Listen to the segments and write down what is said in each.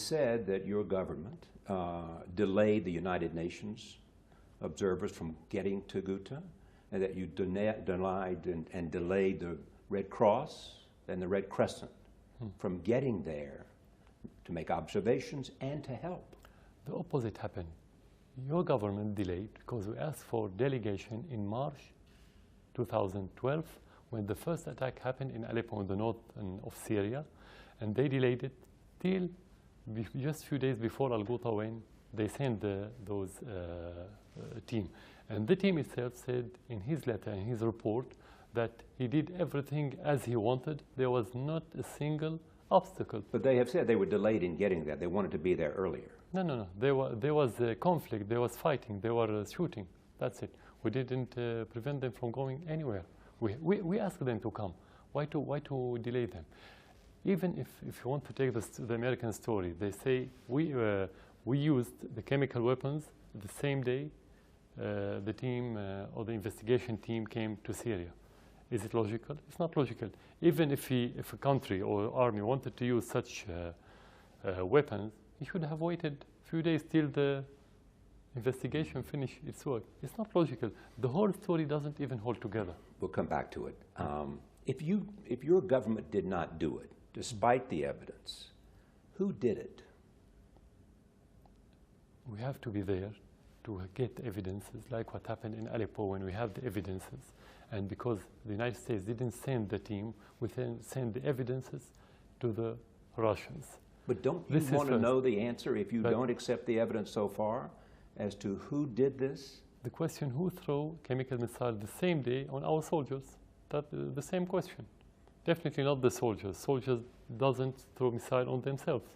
said that your government delayed the United Nations observers from getting to Ghouta, and that you denied and delayed the Red Cross and the Red Crescent from getting there to make observations and to help. The opposite happened. Your government delayed because we asked for delegation in March 2012 when the first attack happened in Aleppo in the north of Syria, and they delayed it till just a few days before Ghouta when they sent those team. And the team itself said in his letter, in his report, that he did everything as he wanted. There was not a single obstacle. But they have said they were delayed in getting there. They wanted to be there earlier. No. There was a conflict. There was fighting. There were shooting. That's it. We didn't prevent them from going anywhere. We asked them to come. Why to delay them? Even if you want to take the American story, they say we used the chemical weapons the same day the team or the investigation team came to Syria. Is it logical? It's not logical. Even if a country or army wanted to use such weapons, he should have waited a few days till the investigation finished its work. It's not logical. The whole story doesn't even hold together. We'll come back to it. If your government did not do it, despite the evidence, who did it? We have to be there to get evidences, like what happened in Aleppo when we have the evidences. And because the United States didn't send the team, we then send the evidences to the Russians. But don't you want to know the answer if you don't accept the evidence so far as to who did this? The question, who threw chemical missile the same day on our soldiers? That's the same question. Definitely not the soldiers. Soldiers doesn't throw missile on themselves.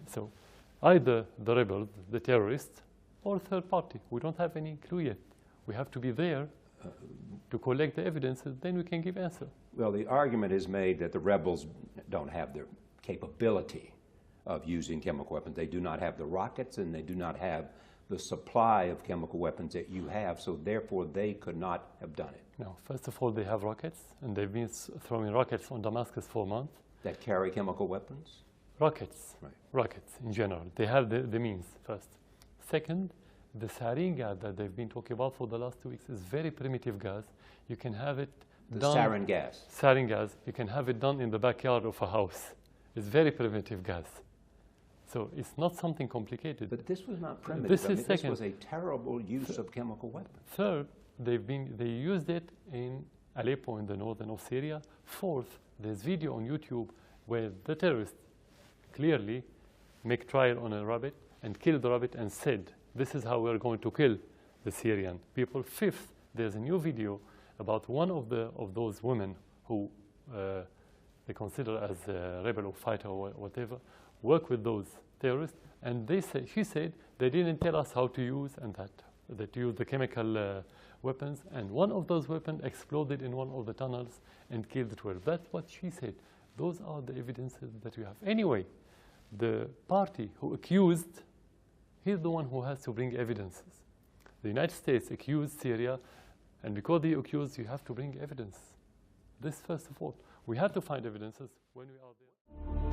So either the rebels, the terrorists, or third party. We don't have any clue yet. We have to be there to collect the evidences, then we can give answer. Well, the argument is made that the rebels don't have the capability of using chemical weapons. They do not have the rockets, and they do not have the supply of chemical weapons that you have, so therefore they could not have done it. No, first of all, they have rockets, and they've been throwing rockets on Damascus for months. That carry chemical weapons? Rockets, right. Rockets in general. They have the means, first. Second, the sarin gas that they've been talking about for the last 2 weeks is very primitive gas. You can have it done. Sarin gas? Sarin gas. You can have it done in the backyard of a house. It's very primitive gas. So it's not something complicated. But this was not primitive. This was a terrible use of chemical weapons. Third, they used it in Aleppo in the northern of Syria. Fourth, there's video on YouTube where the terrorists clearly make trial on a rabbit and kill the rabbit and said, this is how we're going to kill the Syrian people. Fifth, there's a new video about one of those women who they consider as a rebel or fighter or whatever, work with those terrorists, and she said they didn't tell us how to use and that use the chemical weapons, and one of those weapons exploded in one of the tunnels and killed 12. That's what she said. Those are the evidences that we have. Anyway, the party who accused, he's the one who has to bring evidences. The United States accused Syria, and because they accused, you have to bring evidence. This, first of all, we have to find evidences when we are there.